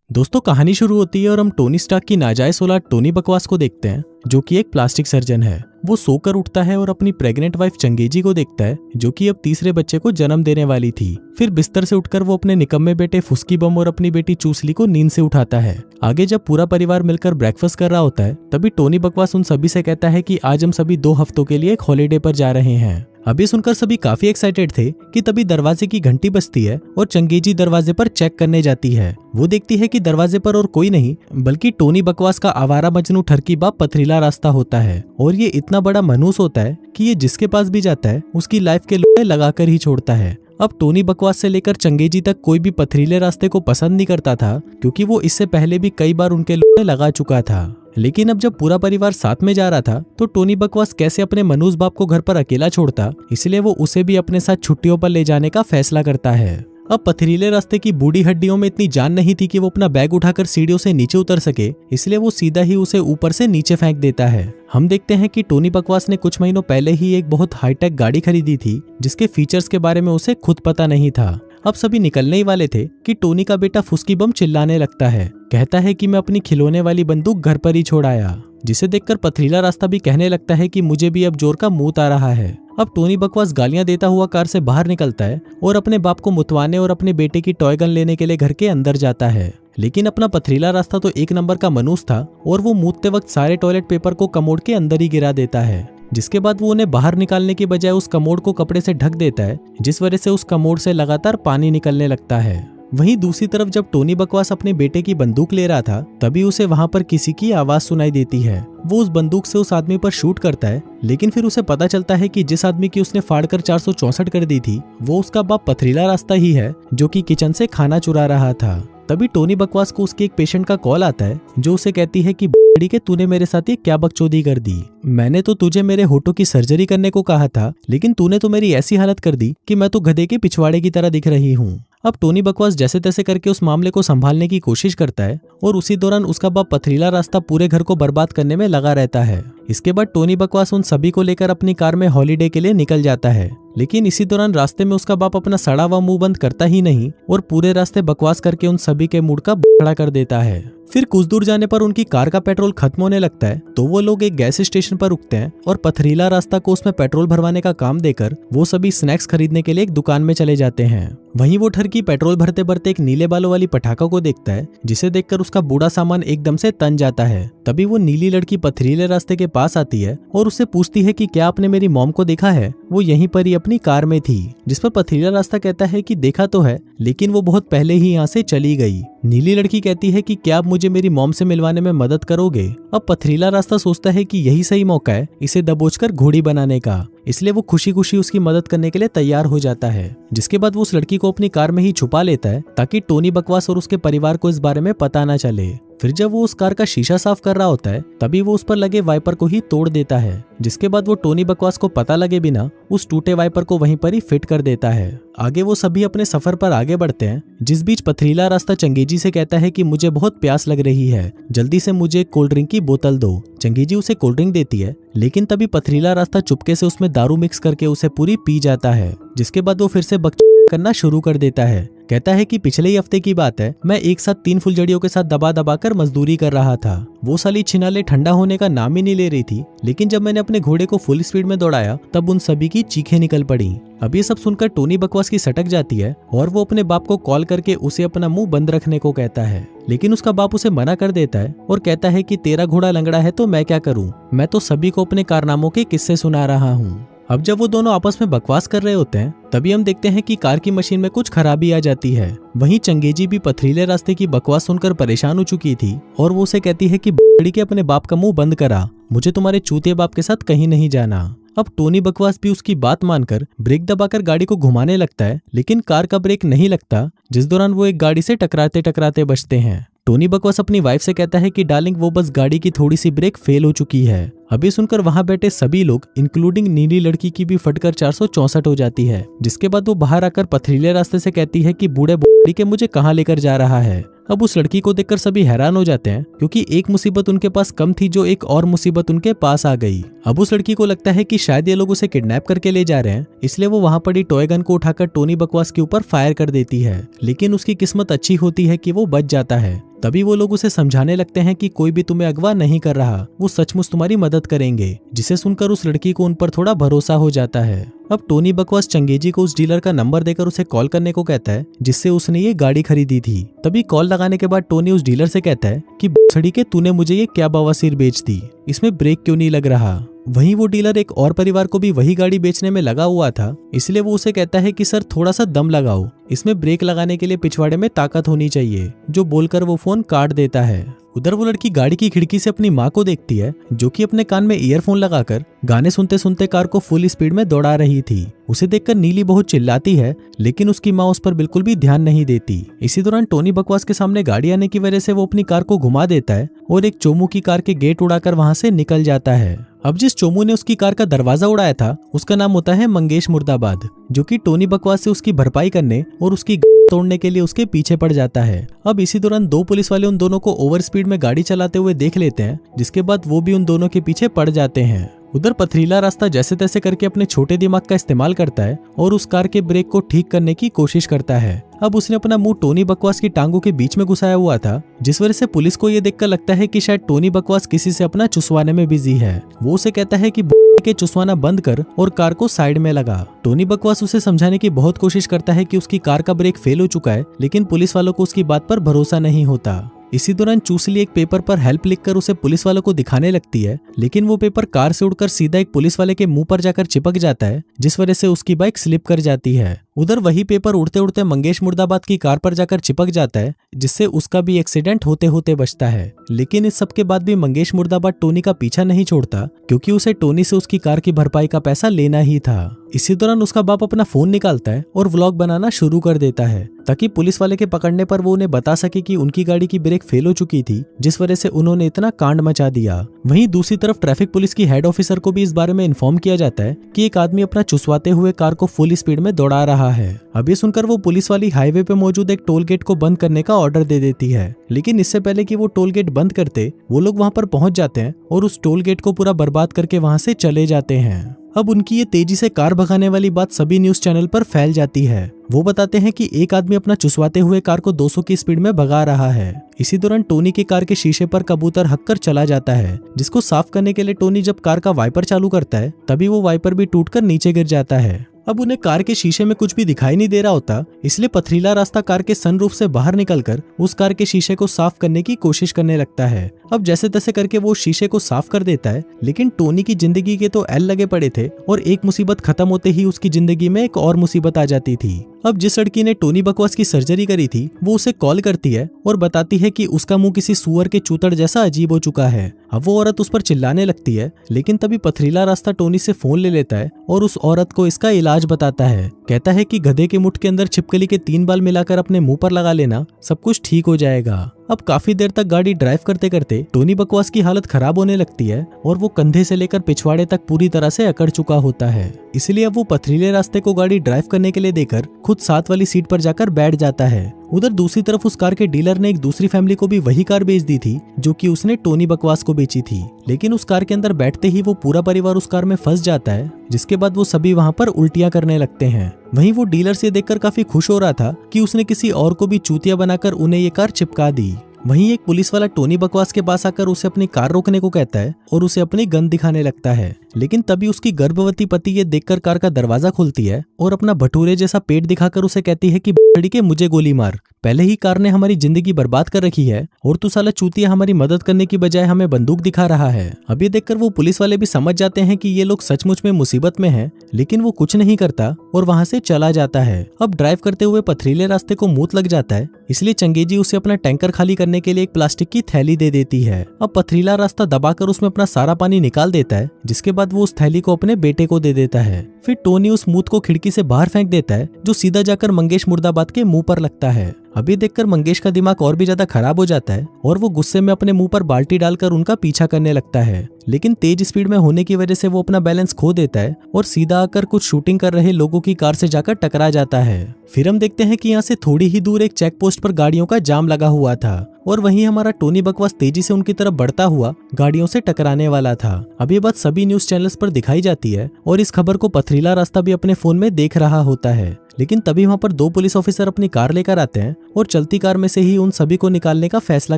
दोस्तों कहानी शुरू होती है और हम टोनी स्टार्क की नाजायज औलाद टोनी बकवास को देखते हैं, जो कि एक प्लास्टिक सर्जन है। वो सोकर उठता है और अपनी प्रेग्नेंट वाइफ चंगेजी को देखता है, जो कि अब तीसरे बच्चे को जन्म देने वाली थी। फिर बिस्तर से उठकर वो अपने निकम्मे बेटे फुस्की बम और अपनी बेटी चूसली को नींद से उठाता है। आगे जब पूरा परिवार मिलकर ब्रेकफास्ट कर रहा होता है, तभी टोनी बकवास उन सभी से कहता है कि आज हम सभी 2 हफ्तों के लिए एक हॉलीडे पर जा रहे हैं। अभी सुनकर सभी काफी एक्साइटेड थे कि तभी दरवाजे की घंटी बजती है और चंगेजी दरवाजे पर चेक करने जाती है। वो देखती है कि दरवाजे पर और कोई नहीं बल्कि टोनी बकवास का आवारा मजनू ठरकी बाप पथरीला रास्ता होता है। और ये इतना बड़ा मनहूस होता है कि ये जिसके पास भी जाता है उसकी लाइफ के लोहे लगाकर ही छोड़ता है। अब टोनी बकवास से लेकर चंगेजी तक कोई भी पथरीले रास्ते को पसंद नहीं करता था, क्योंकि वो इससे पहले भी कई बार उनके लोहे लगा चुका था। लेकिन अब जब पूरा परिवार साथ में जा रहा था, तो टोनी बकवास कैसे अपने मनूस बाप को घर पर अकेला छोड़ता, इसलिए वो उसे भी अपने साथ छुट्टियों पर ले जाने का फैसला करता है। अब पथरीले रास्ते की बूढ़ी हड्डियों में इतनी जान नहीं थी कि वो अपना बैग उठाकर सीढ़ियों से नीचे उतर सके, इसलिए वो सीधा ही उसे ऊपर से नीचे फेंक देता है। हम देखते हैं कि टोनी बकवास ने कुछ महीनों पहले ही एक बहुत हाईटेक गाड़ी खरीदी थी, जिसके फीचर्स के बारे में उसे खुद पता नहीं था। अब सभी निकलने ही वाले थे कि टोनी का बेटा फुस्की बम चिल्लाने लगता है। कहता है कि मैं अपनी खिलौने वाली बंदूक घर पर ही छोड़ आया, जिसे देखकर पथरीला रास्ता भी कहने लगता है कि मुझे भी अब जोर का मूत आ रहा है। अब टोनी बकवास गालियां देता हुआ कार से बाहर निकलता है और अपने बाप को मुतवाने और अपने बेटे की टॉय गन लेने के लिए घर के अंदर जाता है। लेकिन अपना पथरीला रास्ता तो एक नंबर का मनूस था और वो मूतते वक्त सारे टॉयलेट पेपर को कमोड के अंदर ही गिरा देता है, जिसके बाद वो उन्हें बाहर निकालने की बजाय उस कमोड को कपड़े से ढक देता है, जिस वजह से उस कमोड से लगातार पानी निकलने लगता है। वहीं दूसरी तरफ जब टोनी बकवास अपने बेटे की बंदूक ले रहा था, तभी उसे वहां पर किसी की आवाज सुनाई देती है। वो उस बंदूक से उस आदमी पर शूट करता है, लेकिन फिर उसे पता चलता है कि जिस आदमी की उसने फाड़कर 464 कर दी थी, वो उसका बाप पथरीला रास्ता ही है, जो कि किचन से खाना चुरा रहा था। तभी टोनी बकवास को उसके एक पेशेंट का कॉल आता है, जो उसे कहती है कि बड़ी के तूने मेरे साथ ये क्या बकचोदी कर दी। मैंने तो तुझे मेरे होठों की सर्जरी करने को कहा था, लेकिन तूने तो मेरी ऐसी हालत कर दी कि मैं तो गधे के पिछवाड़े की तरह दिख रही हूँ। अब टोनी बकवास जैसे तैसे करके उस मामले को संभालने की कोशिश करता है और उसी दौरान उसका बाप पथरीला रास्ता पूरे घर को बर्बाद करने में लगा रहता है। इसके बाद टोनी बकवास उन सभी को लेकर अपनी कार में हॉलीडे के लिए निकल जाता है, लेकिन इसी दौरान रास्ते में उसका बाप अपना सड़ा हुआ मुंह बंद करता ही नहीं और पूरे रास्ते बकवास करके उन सभी के मूड का बड़ा कर देता है। फिर कुछ दूर जाने पर उनकी कार का पेट्रोल खत्म होने लगता है, तो वो लोग एक गैस स्टेशन पर रुकते हैं और पथरीला रास्ता को उसमें पेट्रोल भरवाने का काम देकर वो सभी स्नैक्स खरीदने के लिए एक दुकान में चले जाते हैं। वहीं वो ठरकी पेट्रोल भरते भरते एक नीले बालों वाली पटाखा को देखता है, जिसे देखकर उसका बूढ़ा सामान एकदम से तन जाता है। तभी वो नीली लड़की पथरीले रास्ते के पास आती है और उससे पूछती है कि क्या आपने मेरी मॉम को देखा है, वो यहीं पर ही अपनी कार में थी। जिस पर पथरीला रास्ता कहता है कि देखा तो है, लेकिन वो बहुत पहले ही यहाँ से चली गई। नीली लड़की कहती है कि क्या आप मुझे मेरी मॉम से मिलवाने में मदद करोगे। अब पथरीला रास्ता सोचता है कि यही सही मौका है इसे दबोचकर घोड़ी बनाने का, इसलिए वो खुशी खुशी उसकी मदद करने के लिए तैयार हो जाता है। जिसके बाद वो उस लड़की को अपनी कार में ही छुपा लेता है, ताकि टोनी बकवास और उसके परिवार को इस बारे में पता न चले। फिर जब वो उस कार का शीशा साफ कर रहा होता है, तभी वो उस पर लगे वाइपर को ही तोड़ देता है, जिसके बाद वो टोनी बकवास को पता लगे बिना उस टूटे वाइपर को वहीं पर ही फिट कर देता है। आगे वो सभी अपने सफर पर आगे बढ़ते हैं, जिस बीच पथरीला रास्ता चंगेजी से कहता है कि मुझे बहुत प्यास लग रही है, जल्दी से मुझे कोल्ड ड्रिंक की बोतल दो। चंगेजी उसे कोल्ड ड्रिंक देती है, लेकिन तभी पथरीला रास्ता चुपके से उसमें दारू मिक्स करके उसे पूरी पी जाता है। जिसके बाद वो फिर से बकचोदी करना शुरू कर देता है। कहता है कि पिछले ही हफ्ते की बात है, मैं एक साथ 3 फुलझड़ियों के साथ दबा दबा कर मजदूरी कर रहा था। वो साली छिनाले ठंडा होने का नाम ही नहीं ले रही थी, लेकिन जब मैंने अपने घोड़े को फुल स्पीड में दौड़ाया, तब उन सभी की चीखें निकल पड़ी। अब ये सब सुनकर टोनी बकवास की सटक जाती है और वो अपने बाप को कॉल करके उसे अपना मुंह बंद रखने को कहता है, लेकिन उसका बाप उसे मना कर देता है और कहता है कि तेरा घोड़ा लंगड़ा है तो मैं क्या करूं, मैं तो सभी को अपने कारनामों के किस्से सुना रहा हूँ। अब जब वो दोनों आपस में बकवास कर रहे होते हैं, तभी हम देखते हैं कि कार की मशीन में कुछ खराबी आ जाती है। वहीं चंगेजी भी पथरीले रास्ते की बकवास सुनकर परेशान हो चुकी थी और वो उसे कहती है कि बड़ी के अपने बाप का मुंह बंद करा, मुझे तुम्हारे चूतिए बाप के साथ कहीं नहीं जाना। अब टोनी बकवास भी उसकी बात मानकर ब्रेक दबाकर गाड़ी को घुमाने लगता है, लेकिन कार का ब्रेक नहीं लगता, जिस दौरान वो एक गाड़ी से टकराते टकराते बचते हैं। टोनी बकवास अपनी वाइफ से कहता है कि डार्लिंग वो बस गाड़ी की थोड़ी सी ब्रेक फेल हो चुकी है। अभी सुनकर वहां बैठे सभी लोग इंक्लूडिंग नीली लड़की की भी फटकर 464 हो जाती है। जिसके बाद वो बाहर आकर पथरीले रास्ते से कहती है कि बूढ़े बूढ़ी के मुझे कहाँ लेकर जा रहा है। अब उस लड़की को देखकर सभी हैरान हो जाते हैं, क्योंकि एक मुसीबत उनके पास कम थी जो एक और मुसीबत उनके पास आ गई। अब उस लड़की को लगता है कि शायद ये लोग उसे किडनैप करके ले जा रहे हैं, इसलिए वो वहां पड़ी टॉय गन को उठाकर टोनी बकवास के ऊपर फायर कर देती है। लेकिन उसकी किस्मत अच्छी होती है कि वो बच जाता है, तभी वो लोग उसे समझाने लगते हैं कि कोई भी तुम्हें अगवा नहीं कर रहा, वो सचमुच तुम्हारी मदद करेंगे, जिसे सुनकर उस लड़की को उन पर थोड़ा भरोसा हो जाता है। अब टोनी बकवास चंगेजी को उस डीलर का नंबर देकर उसे कॉल करने को कहता है जिससे उसने ये गाड़ी खरीदी थी। तभी कॉल लगाने के बाद टोनी उस डीलर से कहता है कि छड़ी के तूने मुझे ये क्या बवासीर बेच दी, इसमें ब्रेक क्यों नहीं लग रहा। वहीं वो डीलर एक और परिवार को भी वही गाड़ी बेचने में लगा हुआ था, इसलिए वो उसे कहता है कि सर थोड़ा सा दम लगाओ, इसमें ब्रेक लगाने के लिए पिछवाड़े में ताकत होनी चाहिए, जो बोलकर वो फोन काट देता है। उधर वो लड़की गाड़ी की खिड़की से अपनी माँ को देखती है जो कि अपने कान में ईयरफोन लगाकर गाने सुनते सुनते कार को फुल स्पीड में दौड़ा रही थी। उसे देखकर नीली बहुत चिल्लाती है, लेकिन उसकी माँ उस पर बिल्कुल भी ध्यान नहीं देती। इसी दौरान टोनी बकवास के सामने गाड़ी आने की वजह से वो अपनी कार को घुमा देता है और एक चोमू की कार के गेट उड़ाकर वहां से निकल जाता है। अब जिस चोमू ने उसकी कार का दरवाजा उड़ाया था उसका नाम होता है मंगेश मुर्दाबाद, जो कि टोनी बकवास से उसकी भरपाई करने और उसकी तोड़ने के लिए उसके पीछे पड़ जाता है। अब इसी दौरान दो पुलिस वाले उन दोनों को ओवर स्पीड में गाड़ी चलाते हुए देख लेते हैं, जिसके बाद वो भी उन दोनों के पीछे पड़ जाते हैं। उधर पथरीला रास्ता जैसे तैसे करके अपने छोटे दिमाग का इस्तेमाल करता है और उस कार के ब्रेक को ठीक करने की कोशिश करता है। अब उसने अपना मुंह टोनी बकवास की टांगों के बीच में घुसाया हुआ था, जिस वजह से पुलिस को ये देखकर लगता है कि शायद टोनी बकवास किसी से अपना चुसवाने में बिजी है। वो उसे कहता है कि के चुसवाना बंद कर और कार को साइड में लगा। टोनी बकवास उसे समझाने की बहुत कोशिश करता है कि उसकी कार का ब्रेक फेल हो चुका है, लेकिन पुलिस वालों को उसकी बात पर भरोसा नहीं होता। इसी दौरान चूसली एक पेपर पर हेल्प लिखकर उसे पुलिस वालों को दिखाने लगती है, लेकिन वो पेपर कार से उड़कर सीधा एक पुलिस वाले के मुंह पर जाकर चिपक जाता है, जिस वजह से उसकी बाइक स्लिप कर जाती है। उधर वही पेपर उड़ते उड़ते मंगेश मुर्दाबाद की कार पर जाकर चिपक जाता है, जिससे उसका भी एक्सीडेंट होते होते बचता है। लेकिन इस सब के बाद भी मंगेश मुर्दाबाद टोनी का पीछा नहीं छोड़ता, क्योंकि उसे टोनी से उसकी कार की भरपाई का पैसा लेना ही था। इसी दौरान उसका बाप अपना फोन निकालता है और व्लॉग बनाना शुरू कर देता है, ताकि पुलिस वाले के पकड़ने पर वो उन्हें बता सके कि उनकी गाड़ी की ब्रेक फेल हो चुकी थी, जिस वजह से उन्होंने इतना कांड मचा दिया। वहीं दूसरी तरफ ट्रैफिक पुलिस की हेड ऑफिसर को भी इस बारे में इन्फॉर्म किया जाता है कि एक आदमी अपना चुसवाते हुए कार को फुल स्पीड में दौड़ा रहा है। अब ये सुनकर वो पुलिस वाली हाईवे पे मौजूद एक टोल गेट को बंद करने का ऑर्डर दे देती है, लेकिन इससे पहले कि वो टोल गेट बंद करते, वो लोग वहां पर पहुंच जाते हैं और उस टोल गेट को पूरा बर्बाद करके वहां से चले जाते हैं। अब उनकी ये तेजी से कार भगाने वाली बात सभी न्यूज चैनल पर फैल जाती है। वो बताते हैं कि एक आदमी अपना चुसवाते हुए कार को 200 की स्पीड में भगा रहा है। इसी दौरान टोनी की कार के शीशे पर कबूतर हक कर चला जाता है, जिसको साफ करने के लिए टोनी जब कार का वाइपर चालू करता है, तभी वो वाइपर भी टूटकर नीचे गिर जाता है। अब उन्हें कार के शीशे में कुछ भी दिखाई नहीं दे रहा होता, इसलिए पथरीला रास्ता कार के सनरूफ से बाहर निकलकर उस कार के शीशे को साफ करने की कोशिश करने लगता है। अब जैसे तैसे करके वो शीशे को साफ कर देता है, लेकिन टोनी की जिंदगी के तो एल लगे पड़े थे और एक मुसीबत खत्म होते ही उसकी जिंदगी में एक और मुसीबत आ जाती थी। अब जिस लड़की ने टोनी बकवास की सर्जरी करी थी, वो उसे कॉल करती है और बताती है कि उसका मुंह किसी सुअर के चूतड़ जैसा अजीब हो चुका है। अब वो औरत उस पर चिल्लाने लगती है, लेकिन तभी पथरीला रास्ता टोनी से फोन ले लेता है और उस औरत को इसका इलाज बताता है। कहता है कि गधे के मुठ के अंदर छिपकली के 3 बाल मिलाकर अपने मुंह पर लगा लेना, सब कुछ ठीक हो जाएगा। अब काफी देर तक गाड़ी ड्राइव करते करते टोनी बकवास की हालत खराब होने लगती है और वो कंधे से लेकर पिछवाड़े तक पूरी तरह से अकड़ चुका होता है। इसलिए अब वो पथरीले रास्ते को गाड़ी ड्राइव करने के लिए देकर खुद साथ वाली सीट पर जाकर बैठ जाता है। उधर दूसरी तरफ उस कार के डीलर ने एक दूसरी फैमिली को भी वही कार बेच दी थी जो कि उसने टोनी बकवास को बेची थी, लेकिन उस कार के अंदर बैठते ही वो पूरा परिवार उस कार में फंस जाता है, जिसके बाद वो सभी वहां पर उल्टियां करने लगते हैं। वहीं वो डीलर से देखकर काफी खुश हो रहा था कि उसने किसी और को भी चूतिया बनाकर उन्हें ये कार चिपका दी। वहीं एक पुलिस वाला टोनी बकवास के पास आकर उसे अपनी कार रोकने को कहता है और उसे अपनी गन दिखाने लगता है, लेकिन तभी उसकी गर्भवती पति ये देखकर कार का दरवाजा खोलती है और अपना भटूरे जैसा पेट दिखाकर उसे कहती है कि बड़ी के मुझे गोली मार, पहले ही कार ने हमारी जिंदगी बर्बाद कर रखी है और तू साला चूतिया हमारी मदद करने की बजाय हमें बंदूक दिखा रहा है। अब ये देखकर वो पुलिस वाले भी समझ जाते हैं कि ये लोग सचमुच में मुसीबत में हैं, लेकिन वो कुछ नहीं करता और वहां से चला जाता है। अब ड्राइव करते हुए पथरीले रास्ते को मूत लग जाता है, इसलिए चंगेजी उसे अपना टैंकर खाली करने के लिए एक प्लास्टिक की थैली दे देती है। अब पथरीला रास्ता दबाकर उसमें अपना सारा पानी निकाल देता है, जिसके बाद वो उस थैली को अपने बेटे को दे देता है। फिर टोनी उस मूत को खिड़की से बाहर फेंक देता है, जो सीधा जाकर मंगेश मुर्दाबाद के मुंह पर लगता है। अभी देखकर मंगेश का दिमाग और भी ज्यादा खराब हो जाता है और वो गुस्से में अपने मुंह पर बाल्टी डालकर उनका पीछा करने लगता है, लेकिन तेज स्पीड में होने की वजह से वो अपना बैलेंस खो देता है और सीधा आकर कुछ शूटिंग कर रहे लोगों की कार से जाकर टकरा जाता है। फिर हम देखते हैं कि यहाँ से थोड़ी ही दूर एक चेक पोस्ट पर गाड़ियों का जाम लगा हुआ था और वहीं हमारा टोनी बकवास तेजी से उनकी तरफ बढ़ता हुआ गाड़ियों से टकराने वाला था। अब ये बात सभी न्यूज चैनल्स पर दिखाई जाती है और इस खबर को पथरीला रास्ता भी अपने फोन में देख रहा होता है, लेकिन तभी वहाँ पर 2 पुलिस ऑफिसर अपनी कार लेकर आते हैं और चलती कार में से ही उन सभी को निकालने का फैसला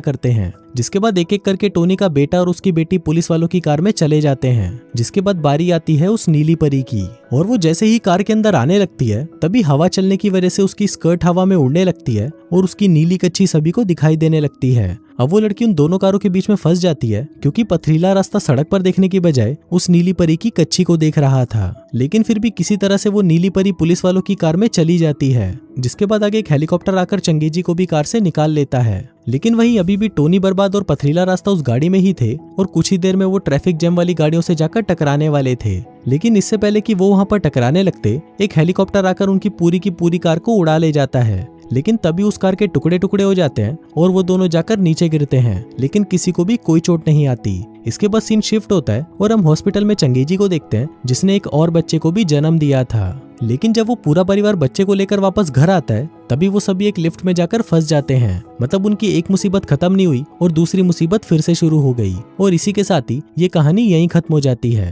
करते हैं। जिसके बाद एक एक करके टोनी का बेटा और उसकी बेटी पुलिस वालों की कार में चले जाते हैं। जिसके बाद बारी आती है उस नीली परी की, और वो जैसे ही कार के अंदर आने लगती है तभी हवा चलने की वजह से उसकी स्कर्ट हवा में उड़ने लगती है और उसकी नीली कच्छी सभी को दिखाई देने लगती है। अब वो लड़की उन दोनों कारों के बीच में फंस जाती है क्योंकि पथरीला रास्ता सड़क पर देखने की बजाय उस नीली परी की कच्छी को देख रहा था। लेकिन फिर भी किसी तरह से वो नीली परी पुलिस वालों की कार में चली जाती है। जिसके बाद आगे एक हेलीकॉप्टर आकर चंगेजी को भी कार से निकाल लेता है। लेकिन वहीं अभी भी टोनी बर्बाद और पथरीला रास्ता उस गाड़ी में ही थे और कुछ ही देर में वो ट्रैफिक जैम वाली गाड़ियों से जाकर टकराने वाले थे। लेकिन इससे पहले कि वो वहां पर टकराने लगते, एक हेलीकॉप्टर आकर उनकी पूरी कार को उड़ा ले जाता है। लेकिन तभी उस कार के टुकड़े टुकड़े हो जाते हैं और वो दोनों जाकर नीचे गिरते हैं, लेकिन किसी को भी कोई चोट नहीं आती। इसके बाद सीन शिफ्ट होता है और हम हॉस्पिटल में चंगेजी को देखते हैं जिसने एक और बच्चे को भी जन्म दिया था। लेकिन जब वो पूरा परिवार बच्चे को लेकर वापस घर आता है तभी वो सभी एक लिफ्ट में जाकर फंस जाते हैं। मतलब उनकी एक मुसीबत खत्म नहीं हुई और दूसरी मुसीबत फिर से शुरू हो गई। और इसी के साथ ही ये कहानी यहीं खत्म हो जाती है।